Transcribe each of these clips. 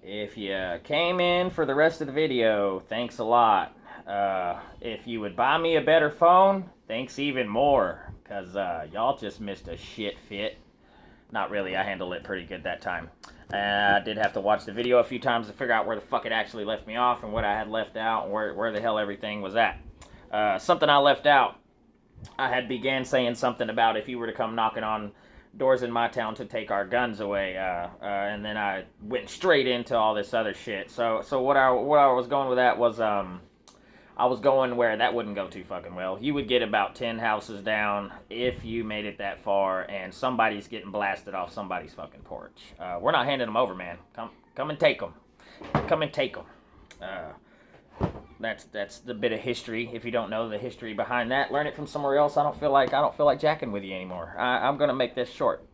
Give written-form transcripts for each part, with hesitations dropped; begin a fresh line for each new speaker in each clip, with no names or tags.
If you came in for the rest of the video, thanks a lot. If you would buy me a better phone, thanks even more, because y'all just missed a shit fit. Not really, I handled it pretty good that time. I did have to watch the video a few times to figure out where the fuck it actually left me off and what I had left out and where the hell everything was at. Something I left out, I had began saying something about if you were to come knocking on doors in my town to take our guns away, and then I went straight into all this other shit. So what I was going with that was I was going where that wouldn't go too fucking well. You would get about 10 houses down if you made it that far, and somebody's getting blasted off somebody's fucking porch. We're not handing them over, man. Come and take them. Come and take them. That's the bit of history. If you don't know the history behind that, learn it from somewhere else. I don't feel like jacking with you anymore. I'm gonna make this short.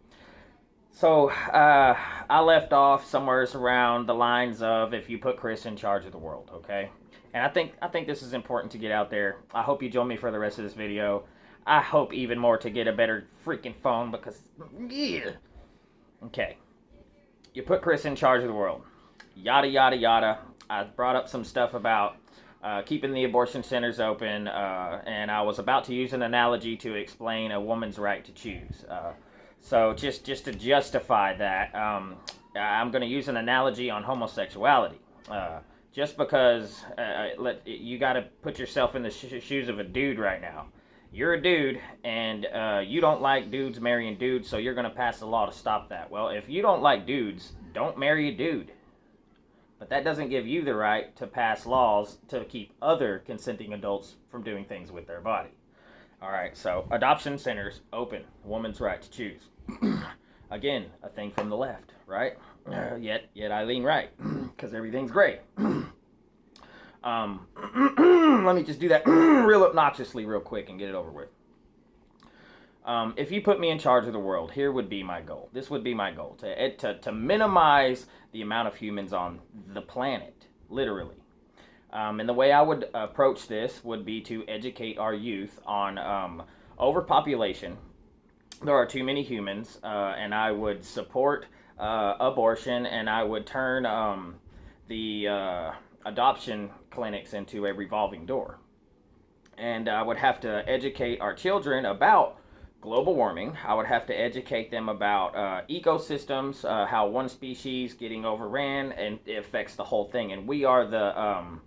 So I left off somewhere around the lines of if you put Chris in charge of the world, okay? And I think this is important to get out there. I hope you join me for the rest of this video. I hope even more to get a better freaking phone because yeah. Okay. You put Chris in charge of the world. Yada yada yada. I brought up some stuff about keeping the abortion centers open, and I was about to use an analogy to explain a woman's right to choose. So just to justify that, I'm going to use an analogy on homosexuality. Just because you got to put yourself in the shoes of a dude right now. You're a dude, and you don't like dudes marrying dudes, so you're going to pass a law to stop that. Well, if you don't like dudes, don't marry a dude. But that doesn't give you the right to pass laws to keep other consenting adults from doing things with their body. All right, so adoption centers open, woman's right to choose. Again, a thing from the left, right? Yet I lean right, because everything's great. Let me just do that real obnoxiously real quick and get it over with. If you put me in charge of the world, here would be my goal. This would be my goal, to minimize the amount of humans on the planet, literally. And the way I would approach this would be to educate our youth on overpopulation. There are too many humans, and I would support abortion, and I would turn the adoption clinics into a revolving door. And I would have to educate our children about global warming. I would have to educate them about ecosystems, how one species getting overran, and it affects the whole thing. And we are the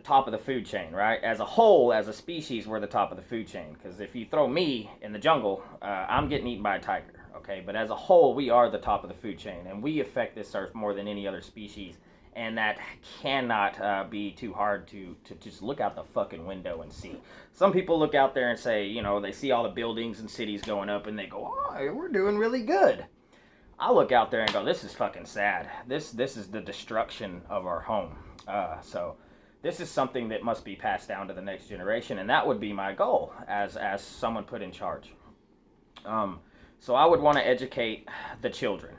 top of the food chain, right? As a whole, as a species, we're the top of the food chain. Because if you throw me in the jungle, I'm getting eaten by a tiger, okay? But as a whole, we are the top of the food chain, and we affect this earth more than any other species. And that cannot be too hard to just look out the fucking window and see. Some people look out there and say, you know, they see all the buildings and cities going up and they go, oh, we're doing really good. I look out there and go, this is fucking sad. This is the destruction of our home. So this is something that must be passed down to the next generation, and that would be my goal as someone put in charge. So I would want to educate the children.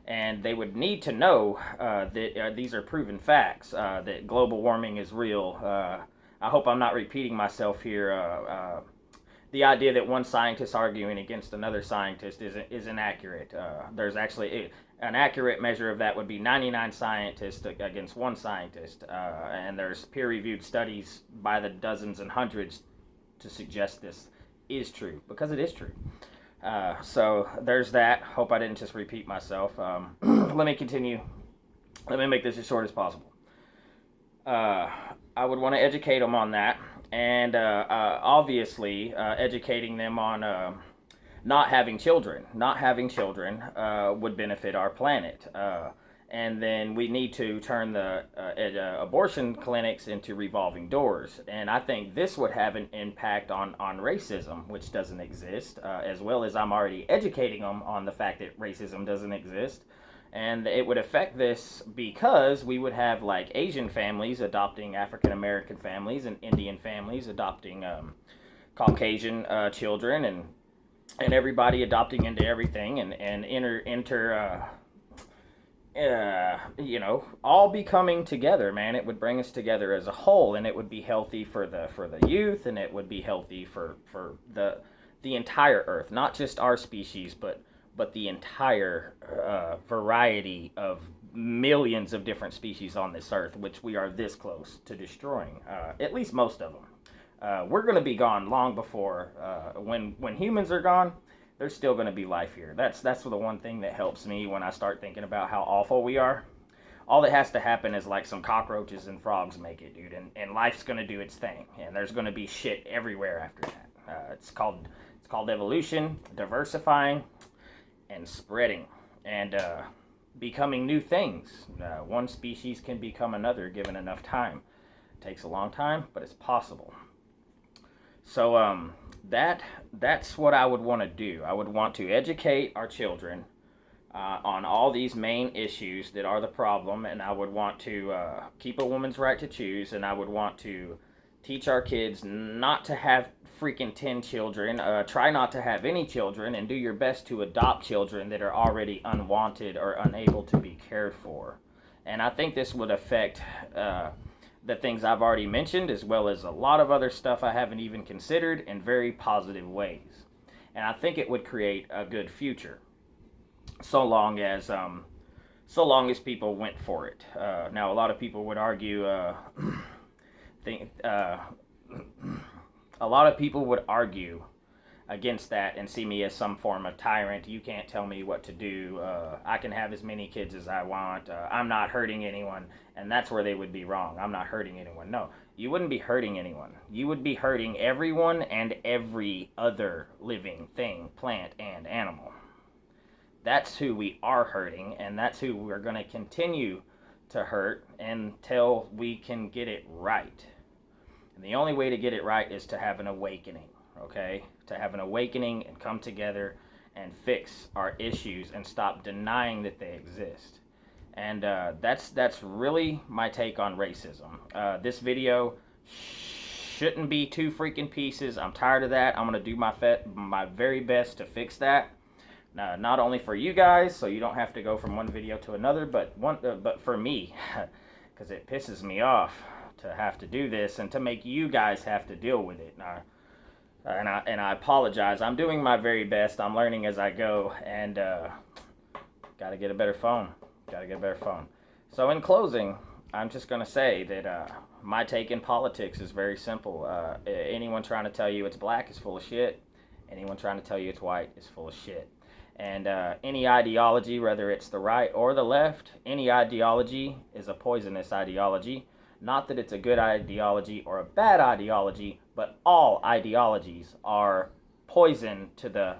And they would need to know that these are proven facts, that global warming is real. I hope I'm not repeating myself here. The idea that one scientist arguing against another scientist is inaccurate. There's actually an accurate measure of that would be 99 scientists against one scientist. And there's peer-reviewed studies by the dozens and hundreds to suggest this is true, because it is true. So there's that. Hope I didn't just repeat myself. Let me continue. Let me make this as short as possible. I would want to educate them on that, and obviously educating them on not having children. Not having children would benefit our planet. And then we need to turn the abortion clinics into revolving doors. And I think this would have an impact on racism, which doesn't exist, as well as I'm already educating them on the fact that racism doesn't exist. And it would affect this because we would have like Asian families adopting African American families and Indian families adopting Caucasian children, and everybody adopting into everything and you know, all be coming together, man. It would bring us together as a whole, and it would be healthy for the youth, and it would be healthy for the entire Earth, not just our species, but the entire variety of millions of different species on this earth, which we are this close to destroying, at least most of them. We're going to be gone long before, when humans are gone, there's still going to be life here. That's the one thing that helps me when I start thinking about how awful we are. All that has to happen is like some cockroaches and frogs make it, dude, and life's going to do its thing, and there's going to be shit everywhere after that. It's called evolution, diversifying, and spreading, and becoming new things. One species can become another given enough time. It takes a long time, but it's possible. So that's what I would want to do. I would want to educate our children on all these main issues that are the problem, and I would want to keep a woman's right to choose, and I would want to teach our kids not to have freaking 10 children, try not to have any children, and do your best to adopt children that are already unwanted or unable to be cared for. And I think this would affect the things I've already mentioned, as well as a lot of other stuff I haven't even considered, in very positive ways. And I think it would create a good future, so long as people went for it. Now, a lot of people would argue, a lot of people would argue against that and see me as some form of tyrant. You can't tell me what to do. I can have as many kids as I want. I'm not hurting anyone. And that's where they would be wrong. I'm not hurting anyone. No, you wouldn't be hurting anyone. You would be hurting everyone and every other living thing, plant and animal. That's who we are hurting, and that's who we're going to continue to hurt until we can get it right. And the only way to get it right is to have an awakening, okay? To have an awakening and come together and fix our issues and stop denying that they exist. And that's really my take on racism. This video shouldn't be 2 freaking pieces. I'm tired of that. I'm going to do my very best to fix that. Not only for you guys, so you don't have to go from one video to another, but for me, because it pisses me off to have to do this and to make you guys have to deal with it. And I apologize. I'm doing my very best. I'm learning as I go, and gotta get a better phone. So in closing, I'm just gonna say that my take in politics is very simple. Anyone trying to tell you it's black is full of shit. Anyone trying to tell you it's white is full of shit. And any ideology, whether it's the right or the left, any ideology is a poisonous ideology. Not that it's a good ideology or a bad ideology, but all ideologies are poison to the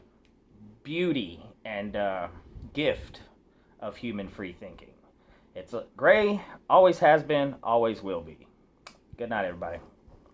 beauty and gift of human free thinking. It's gray, always has been, always will be. Good night, everybody.